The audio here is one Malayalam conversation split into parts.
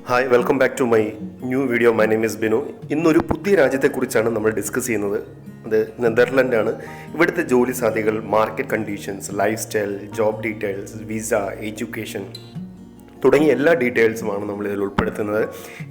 Hi welcome back to my new video. My name is Binu. ഇന്നൊരു പുതിയ രാജ്യത്തെക്കുറിച്ചാണ് നമ്മൾ ഡിസ്കസ് ചെയ്യുന്നത്. അത് നെതർലൻഡാണ്. ഇവിടുത്തെ ജോലി സാധ്യതകൾ, market conditions, life style, job details, visa, education തുടങ്ങിയ എല്ലാ ഡീറ്റെയിൽസുമാണ് നമ്മൾ ഇതിൽ ഉൾപ്പെടുത്തുന്നത്.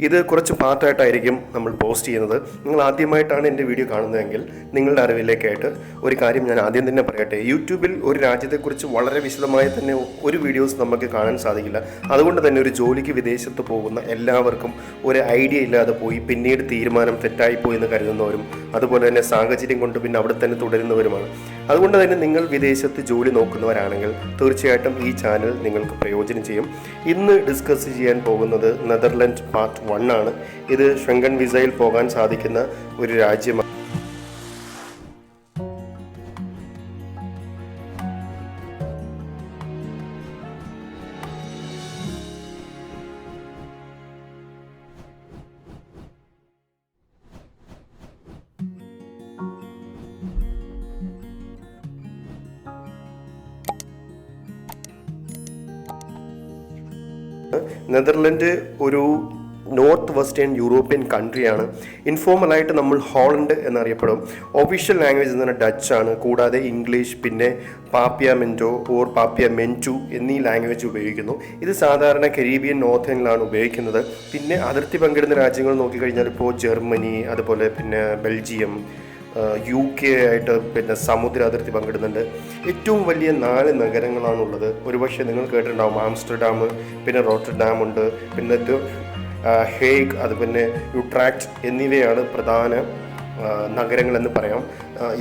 ഇത് കുറച്ച് പാർട്ടായിട്ടായിരിക്കും നമ്മൾ പോസ്റ്റ് ചെയ്യുന്നത്. നിങ്ങൾ ആദ്യമായിട്ടാണ് എൻ്റെ വീഡിയോ കാണുന്നതെങ്കിൽ നിങ്ങളുടെ അറിവിലേക്കായിട്ട് ഒരു കാര്യം ഞാൻ ആദ്യം തന്നെ പറയട്ടെ. യൂട്യൂബിൽ ഒരു രാജ്യത്തെക്കുറിച്ച് വളരെ വിശദമായി തന്നെ ഒരു വീഡിയോസ് നമുക്ക് കാണാൻ സാധിക്കില്ല. അതുകൊണ്ട് തന്നെ ഒരു ജോലിക്ക് വിദേശത്ത് പോകുന്ന എല്ലാവർക്കും ഒരു ഐഡിയ ഇല്ലാതെ പോയി പിന്നീട് തീരുമാനം തെറ്റായിപ്പോയി എന്ന് കരുതുന്നവരും അതുപോലെ തന്നെ സാഹചര്യം കൊണ്ട് പിന്നെ അവിടെ തന്നെ തുടരുന്നവരുമാണ്. അതുകൊണ്ട് തന്നെ നിങ്ങൾ വിദേശത്ത് ജോലി നോക്കുന്നവരാണെങ്കിൽ തീർച്ചയായിട്ടും ഈ ചാനൽ നിങ്ങൾക്ക് പ്രയോജനം ചെയ്യും. ഇന്ന് ഡിസ്കസ് ചെയ്യാൻ പോകുന്നത് നെതർലൻഡ് പാർട്ട് 1 ആണ്. ഇത് ഷെങ്കൻ വിസയിൽ പോകാൻ സാധിക്കുന്ന ഒരു രാജ്യമാണ്. നെതർലൻഡ് ഒരു നോർത്ത് വെസ്റ്റേൺ യൂറോപ്യൻ കൺട്രിയാണ്. ഇൻഫോർമലായിട്ട് നമ്മൾ ഹോളണ്ട് എന്നറിയപ്പെടും. ഒഫീഷ്യൽ ലാംഗ്വേജ് എന്ന് പറഞ്ഞാൽ ഡച്ച് ആണ്. കൂടാതെ ഇംഗ്ലീഷ്, പിന്നെ പാപ്പിയാമെൻറ്റോ ഓർ പാപ്പിയാമെൻറ്റു എന്നീ ലാംഗ്വേജ് ഉപയോഗിക്കുന്നു. ഇത് സാധാരണ കരീബിയൻ നോർത്തേണിലാണ് ഉപയോഗിക്കുന്നത്. പിന്നെ അതിർത്തി പങ്കിടുന്ന രാജ്യങ്ങൾ നോക്കിക്കഴിഞ്ഞാൽ ഇപ്പോൾ ജർമ്മനി, അതുപോലെ പിന്നെ ബെൽജിയം, UK ആയിട്ട് പിന്നെ സമുദ്ര അതിർത്തി പങ്കിടുന്നുണ്ട്. ഏറ്റവും വലിയ 4 നഗരങ്ങളാണുള്ളത്. ഒരുപക്ഷെ നിങ്ങൾ കേട്ടിട്ടുണ്ടാവും. ആംസ്റ്റർഡാം, പിന്നെ റോട്ടർഡാം ഉണ്ട്, പിന്നെ ഹേഗ്, അത് പിന്നെ യുട്രാക്റ്റ് എന്നിവയാണ് പ്രധാന നഗരങ്ങളെന്ന് പറയാം.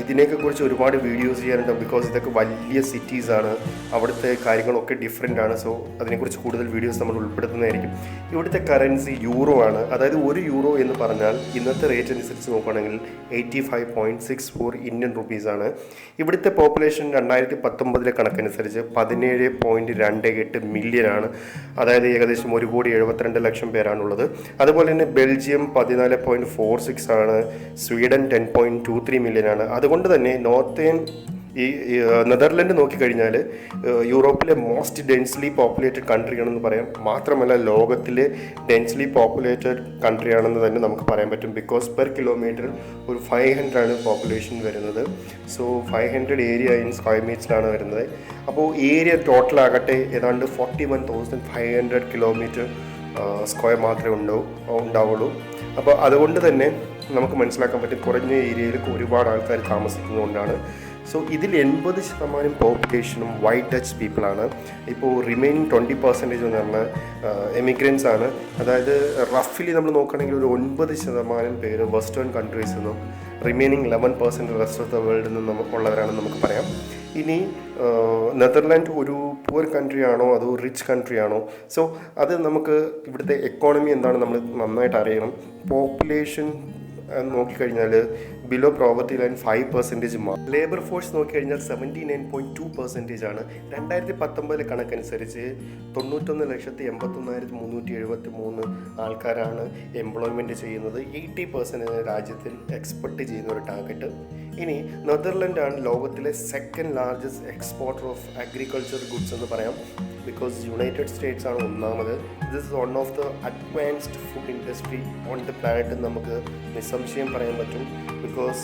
ഇതിനെക്കുറിച്ച് ഒരുപാട് വീഡിയോസ് ചെയ്യാനുണ്ട്. ബിക്കോസ് ഇതൊക്കെ വലിയ സിറ്റീസാണ്. അവിടുത്തെ കാര്യങ്ങളൊക്കെ ഡിഫറെൻ്റ് ആണ്. സോ അതിനെക്കുറിച്ച് കൂടുതൽ വീഡിയോസ് നമ്മൾ ഉൾപ്പെടുത്തുന്നതായിരിക്കും. ഇവിടുത്തെ കറൻസി യൂറോ ആണ്. അതായത് ഒരു യൂറോ എന്ന് പറഞ്ഞാൽ ഇന്നത്തെ റേറ്റ് അനുസരിച്ച് നോക്കുകയാണെങ്കിൽ 85.64 ഇന്ത്യൻ റുപ്പീസാണ്. ഇവിടുത്തെ പോപ്പുലേഷൻ 2019 കണക്കനുസരിച്ച് 17.28 മില്യനാണ്. അതായത് ഏകദേശം 1,72,00,000 പേരാണുള്ളത്. അതുപോലെ തന്നെ ബെൽജിയം 14.46 ആണ്. സ്വീഡൻ 10.23 മില്യനാണ്. അതുകൊണ്ട് തന്നെ ഈ നെതർലൻഡ് നോക്കിക്കഴിഞ്ഞാൽ യൂറോപ്പിലെ മോസ്റ്റ് ഡെൻസ്ലി പോപ്പുലേറ്റഡ് കൺട്രിയാണെന്ന് പറയാം. മാത്രമല്ല ലോകത്തിലെ ഡെൻസ്ലി പോപ്പുലേറ്റഡ് കൺട്രിയാണെന്ന് തന്നെ നമുക്ക് പറയാൻ പറ്റും. ബിക്കോസ് പെർ കിലോമീറ്റർ ഒരു 500 ആണ് പോപ്പുലേഷൻ വരുന്നത്. സോ 500 ഏരിയ ഇൻ സ്ക്വയർ മീറ്ററിലാണ് വരുന്നത്. അപ്പോൾ ഏരിയ ടോട്ടലാകട്ടെ ഏതാണ്ട് 41,500 കിലോമീറ്റർ സ്ക്വയർ മാത്രമേ ഉണ്ടാവുള്ളൂ. അപ്പോൾ അതുകൊണ്ട് തന്നെ നമുക്ക് മനസ്സിലാക്കാൻ പറ്റും കുറഞ്ഞ ഏരിയയിൽ ഒരുപാട് ആൾക്കാർ താമസിക്കുന്നതുകൊണ്ടാണ്. സോ ഇതിൽ 80% പോപ്പുലേഷനും വൈറ്റ് ഡച്ച് പീപ്പിളാണ്. ഇപ്പോൾ റിമൈനിങ് 20% എന്ന് പറഞ്ഞാൽ എമിഗ്രൻസ് ആണ്. അതായത് റഫ്ലി നമ്മൾ നോക്കുകയാണെങ്കിൽ ഒരു 9% പേര് വെസ്റ്റേൺ കൺട്രീസിൽ നിന്നും റിമൈനിങ് 11% റെസ്റ്റ് ഓഫ് ദ വേൾഡിൽ നിന്നും ഉള്ളവരാണെന്ന് നമുക്ക് പറയാം. ഇനി നെതർലാൻഡ് ഒരു പുവർ കൺട്രി ആണോ അതോ റിച്ച് കൺട്രി ആണോ? സോ അത് നമുക്ക് ഇവിടുത്തെ എക്കോണമി എന്താണ് നമ്മൾ നന്നായിട്ട് അറിയണം. പോപ്പുലേഷൻ നോക്കിക്കഴിഞ്ഞാൽ below poverty line 5% labour force നോക്കിക്കഴിഞ്ഞാൽ 79.2% ആണ്. 2019 കണക്കനുസരിച്ച് 91,81,373 ആൾക്കാരാണ് എംപ്ലോയ്മെൻറ്റ് ചെയ്യുന്നത്. 80% രാജ്യത്തിൽ എക്സ്പെക്റ്റ് ചെയ്യുന്ന ഒരു ടാർഗറ്റ്. ഇനി നെതർലൻഡാണ് ലോകത്തിലെ second largest exporter of agriculture goods എന്ന് പറയാം. ബിക്കോസ് യുണൈറ്റഡ് സ്റ്റേറ്റ്സ് ആണ് ഒന്നാമത്. This is one of the advanced food industry on the planet നമുക്ക് നിസ്സംശയം പറയാൻ പറ്റും. ബിക്കോസ്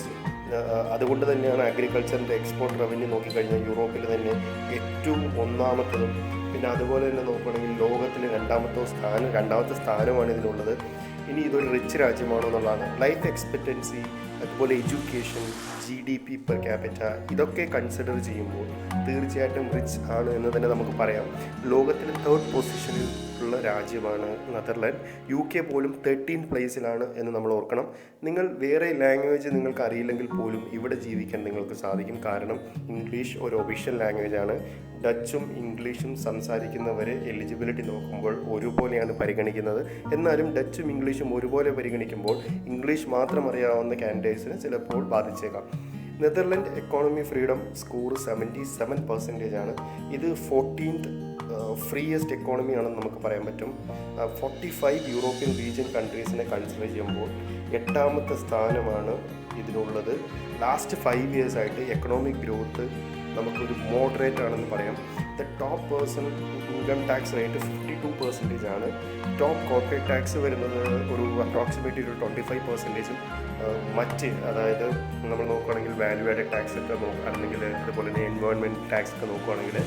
അതുകൊണ്ട് തന്നെയാണ് അഗ്രികൾച്ചറിൻ്റെ എക്സ്പോർട്ട് റവന്യൂ നോക്കിക്കഴിഞ്ഞാൽ യൂറോപ്പിൽ തന്നെ ഏറ്റവും ഒന്നാമത്തതും. പിന്നെ അതുപോലെ തന്നെ നോക്കുകയാണെങ്കിൽ ലോകത്തിലെ രണ്ടാമത്തെ സ്ഥാനമാണ് ഇതിനുള്ളത്. ഇനി ഇതൊരു റിച്ച് രാജ്യമാണോ എന്നുള്ളതാണ്. ലൈഫ് എക്സ്പെക്റ്റൻസി, അതുപോലെ എഡ്യൂക്കേഷൻ, GDP പെർ ക്യാപിറ്റ ഇതൊക്കെ കൺസിഡർ ചെയ്യുമ്പോൾ തീർച്ചയായിട്ടും റിച്ച് ആണ് എന്ന് തന്നെ നമുക്ക് പറയാം. ലോകത്തിലെ 3rd പൊസിഷനിൽ ഉള്ള രാജ്യമാണ് നെതർലാൻഡ്. UK പോലും 13th പ്ലേസിലാണ് എന്ന് നമ്മൾ ഓർക്കണം. നിങ്ങൾ വേറെ ലാംഗ്വേജ് നിങ്ങൾക്ക് അറിയില്ലെങ്കിൽ പോലും ഇവിടെ ജീവിക്കാൻ നിങ്ങൾക്ക് സാധിക്കും. കാരണം ഇംഗ്ലീഷ് ഒരു ഒഫീഷ്യൽ ലാംഗ്വേജ് ആണ്. ഡച്ചും ഇംഗ്ലീഷും സംസാരിക്കുന്നവരെ എലിജിബിലിറ്റി നോക്കുമ്പോൾ ഒരുപോലെയാണ് പരിഗണിക്കുന്നത്. എന്നാലും ഡച്ചും ഇംഗ്ലീഷും ഒരുപോലെ പരിഗണിക്കുമ്പോൾ ഇംഗ്ലീഷ് മാത്രം അറിയാവുന്ന കാൻഡിഡേറ്റ്സിന് ചിലപ്പോൾ ബാധിച്ചേക്കാം. നെതർലൻഡ് എക്കോണമി ഫ്രീഡം സ്കോർ 77% ആണ്. ഇത് 14th ഫ്രീയസ്റ്റ് എക്കോണമി ആണെന്ന് നമുക്ക് പറയാൻ പറ്റും. 45 യൂറോപ്യൻ റീജിയൻ കൺട്രീസിനെ കൺസിഡർ ചെയ്യുമ്പോൾ 8ാമത്തെ സ്ഥാനമാണ് ഇതിനുള്ളത്. ലാസ്റ്റ് 5 years ആയിട്ട് എക്കണോമിക് ഗ്രോത്ത് നമുക്കൊരു മോഡറേറ്റ് ആണെന്ന് പറയാം. The top person income tax rate 52% ആണ്. ടോപ്പ് കോർപ്പറേറ്റ് ടാക്സ് വരുന്നത് ഒരു അപ്രോക്സിമേറ്റ്ലി ഒരു 25%. മറ്റ് അതായത് നമ്മൾ നോക്കുകയാണെങ്കിൽ വാല്യൂ ആഡഡ് ടാക്സ് ഒക്കെ അല്ലെങ്കിൽ അതുപോലെ തന്നെ എൻവയോൺമെൻറ്റ് ടാക്സ് ഒക്കെ നോക്കുകയാണെങ്കിൽ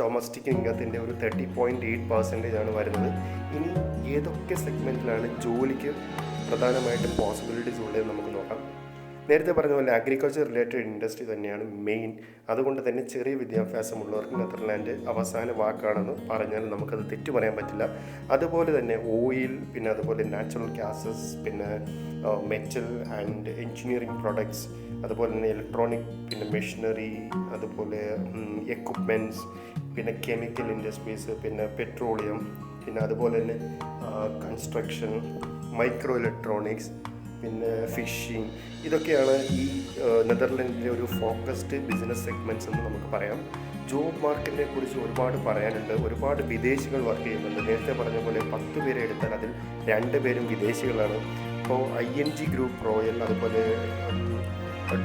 ഡൊമസ്റ്റിക് ഇൻകത്തിൻ്റെ ഒരു 30.8% ആണ് വരുന്നത്. ഇനി ഏതൊക്കെ സെഗ്മെൻറ്റിലാണ് ജോലിക്ക് പ്രധാനമായിട്ടും പോസിബിലിറ്റീസ് ഉള്ളതെന്ന് നമുക്ക് നോക്കാം. നേരത്തെ പറഞ്ഞ പോലെ അഗ്രികൾച്ചർ റിലേറ്റഡ് ഇൻഡസ്ട്രി തന്നെയാണ് മെയിൻ. അതുകൊണ്ട് തന്നെ ചെറിയ വിദ്യാഭ്യാസമുള്ളവർക്ക് നെതർലാൻഡ് അവസാന വാക്കാണെന്ന് പറഞ്ഞാൽ നമുക്കത് തെറ്റു പറയാൻ പറ്റില്ല. അതുപോലെ തന്നെ ഓയിൽ, പിന്നെ അതുപോലെ നാച്ചുറൽ ഗ്യാസസ്, പിന്നെ മെറ്റൽ ആൻഡ് എൻജിനീയറിംഗ് പ്രൊഡക്ട്സ്, അതുപോലെ തന്നെ ഇലക്ട്രോണിക്, പിന്നെ മെഷീനറി, അതുപോലെ എക്യുപ്മെൻറ്റ്സ്, പിന്നെ കെമിക്കൽ ഇൻഡസ്ട്രീസ്, പിന്നെ പെട്രോളിയം, പിന്നെ അതുപോലെ തന്നെ കൺസ്ട്രക്ഷൻ, മൈക്രോ ഇലക്ട്രോണിക്സ്, പിന്നെ ഫിഷിംഗ്. ഇതൊക്കെയാണ് ഈ നെതർലൻഡിൻ്റെ ഒരു ഫോക്കസ്ഡ് ബിസിനസ് സെഗ്മെൻറ്റ്സ് എന്ന് നമുക്ക് പറയാം. ജോബ് മാർക്കറ്റിനെ കുറിച്ച് ഒരുപാട് പറയാനുണ്ട്. ഒരുപാട് വിദേശികൾ വർക്ക് ചെയ്യുന്നുണ്ട്. നേരത്തെ പറഞ്ഞ പോലെ 10 പേരെ എടുത്താൽ അതിൽ 2 പേരും വിദേശികളാണ്. അപ്പോൾ ING ഗ്രൂപ്പ്, റോയൽ, അതുപോലെ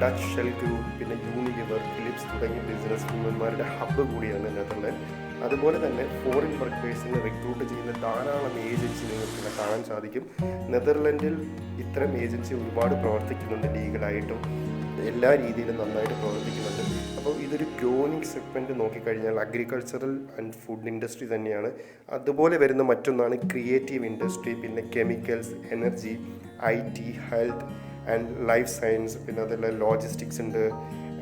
ഡച്ച് ഷെൽ ഗ്രൂപ്പ്, പിന്നെ യൂണിലിവർ, ഫിലിപ്സ് തുടങ്ങിയ ബിസിനസ് വുമന്മാരുടെ ഹബ്ബ് കൂടിയാണ് നെതർലാൻഡ്. അതുപോലെ തന്നെ ഫോറിൻ വർക്കേഴ്സിനെ റിക്രൂട്ട് ചെയ്യുന്ന ധാരാളം ഏജൻസി നിങ്ങൾക്ക് കാണാൻ സാധിക്കും. നെതർലൻഡിൽ ഇത്തരം ഏജൻസി ഒരുപാട് പ്രവർത്തിക്കുന്നുണ്ട്. ലീഗലായിട്ടും എല്ലാ രീതിയിലും നന്നായിട്ട് പ്രവർത്തിക്കുന്നുണ്ട്. അപ്പോൾ ഇതൊരു ഗ്രോയിങ് സെഗ്മെൻറ്റ് നോക്കിക്കഴിഞ്ഞാൽ അഗ്രികൾച്ചറൽ ആൻഡ് ഫുഡ് ഇൻഡസ്ട്രി തന്നെയാണ്. അതുപോലെ വരുന്ന മറ്റൊന്നാണ് ക്രിയേറ്റീവ് ഇൻഡസ്ട്രി, പിന്നെ chemicals, energy, IT, health and life science, പിന്നെ അതല്ല ലോജിസ്റ്റിക്സ് ഉണ്ട്,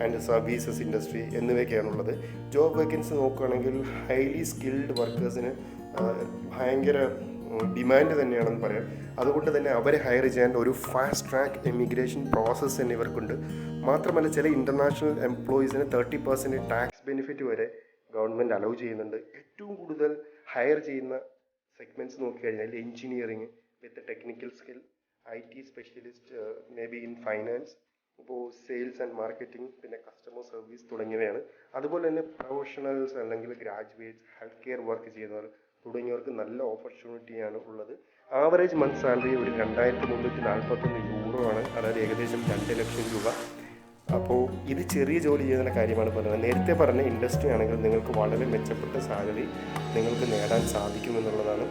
ആൻഡ് സർവീസസ് ഇൻഡസ്ട്രി എന്നിവയൊക്കെയാണുള്ളത്. ജോബ് വേക്കൻസി നോക്കുകയാണെങ്കിൽ ഹൈലി സ്കിൽഡ് വർക്കേഴ്സിന് ഭയങ്കര ഡിമാൻഡ് തന്നെയാണെന്ന് പറയാം. അതുകൊണ്ട് തന്നെ അവരെ ഹയർ ചെയ്യാൻ ഒരു ഫാസ്റ്റ് ട്രാക്ക് എമിഗ്രേഷൻ പ്രോസസ്സ് തന്നെ ഇവർക്കുണ്ട്. മാത്രമല്ല ചില ഇൻ്റർനാഷണൽ എംപ്ലോയീസിന് 30% ടാക്സ് ബെനിഫിറ്റ് വരെ ഗവൺമെൻറ് അലൗ ചെയ്യുന്നുണ്ട്. ഏറ്റവും കൂടുതൽ ഹയർ ചെയ്യുന്ന സെഗ്മെൻറ്റ്സ് നോക്കിക്കഴിഞ്ഞാൽ engineering with technical skill, IT specialist, may be in finance, ഇപ്പോൾ സെയിൽസ് ആൻഡ് മാർക്കറ്റിംഗ്, പിന്നെ കസ്റ്റമർ സർവീസ് തുടങ്ങിയവയാണ്. അതുപോലെ തന്നെ പ്രൊഫഷണൽസ് അല്ലെങ്കിൽ ഗ്രാജുവേറ്റ്സ്, ഹെൽത്ത് കെയർ വർക്ക് ചെയ്യുന്നവർ തുടങ്ങിയവർക്ക് നല്ല ഓപ്പർച്യൂണിറ്റിയാണ് ഉള്ളത്. ആവറേജ് മന്ത് സാലറി ഒരു 2341 യൂറോ ആണ്, അതായത് ഏകദേശം 2 ലക്ഷം രൂപ. അപ്പോൾ ഇത് ചെറിയ ജോലി ചെയ്യുന്ന കാര്യമാണ് പറയുന്നത്. നേരത്തെ പറഞ്ഞ ഇൻഡസ്ട്രി ആണെങ്കിൽ നിങ്ങൾക്ക് വളരെ മെച്ചപ്പെട്ട സാലറി നിങ്ങൾക്ക് നേടാൻ സാധിക്കുമെന്നുള്ളതാണ്.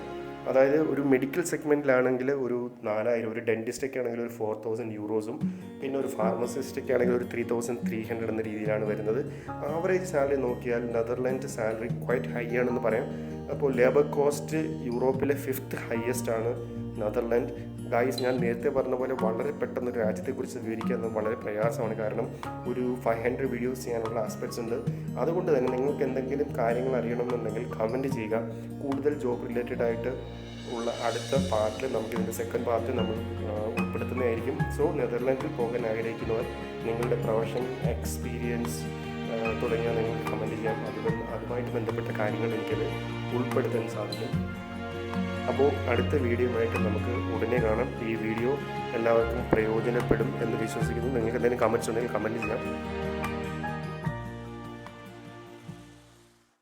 അതായത് ഒരു മെഡിക്കൽ സെഗ്മെൻറ്റിലാണെങ്കിൽ ഒരു 4000, ഒരു ഡെൻറ്റിസ്റ്റൊക്കെ ആണെങ്കിൽ ഒരു 4000 യൂറോസും, പിന്നെ ഒരു ഫാർമസിസ്റ്റൊക്കെ ആണെങ്കിൽ ഒരു 3300 എന്ന രീതിയിലാണ് വരുന്നത്. ആവറേജ് സാലറി നോക്കിയാൽ നെതർലാൻഡ് സാലറി ക്വൈറ്റ് ഹൈ ആണെന്ന് പറയാം. അപ്പോൾ ലേബർ കോസ്റ്റ് യൂറോപ്പിലെ 5th ഹയസ്റ്റ് ആണ് നെതർലാൻഡ്. ഗായ്സ്, ഞാൻ നേരത്തെ പറഞ്ഞ പോലെ വളരെ പെട്ടെന്ന് ഒരു രാജ്യത്തെക്കുറിച്ച് വിവരിക്കാൻ വളരെ പ്രയാസമാണ്. കാരണം ഒരു 500 വീഡിയോസ് ചെയ്യാനുള്ള ആസ്പെക്ട്സ് ഉണ്ട്. അതുകൊണ്ട് തന്നെ നിങ്ങൾക്ക് എന്തെങ്കിലും കാര്യങ്ങൾ അറിയണമെന്നുണ്ടെങ്കിൽ കമൻറ്റ് ചെയ്യുക. കൂടുതൽ ജോബ് റിലേറ്റഡ് ആയിട്ട് ഉള്ള അടുത്ത പാർട്ടിൽ നമുക്കിതിൻ്റെ സെക്കൻഡ് പാർട്ട് നമ്മൾ ഉൾപ്പെടുത്തുന്നതായിരിക്കും. സോ നെതർലാൻഡിൽ പോകാൻ ആഗ്രഹിക്കുന്നവർ നിങ്ങളുടെ പ്രൊഫഷൻ, എക്സ്പീരിയൻസ് തുടങ്ങിയ നിങ്ങൾക്ക് കമൻറ്റ് ചെയ്യാം. അതുമായിട്ട് ബന്ധപ്പെട്ട കാര്യങ്ങൾ എനിക്കത് ഉൾപ്പെടുത്താൻ സാധിക്കും. അപ്പോൾ അടുത്ത വീഡിയോയുമായിട്ട് നമുക്ക് ഉടനെ കാണാം. ഈ വീഡിയോ എല്ലാവർക്കും പ്രയോജനപ്പെടും എന്ന് വിശ്വസിക്കുന്നു. നിങ്ങൾക്ക് എന്തെങ്കിലും കമൻറ്റ്സ് ഉണ്ടെങ്കിൽ കമൻറ്റ് ചെയ്യാം.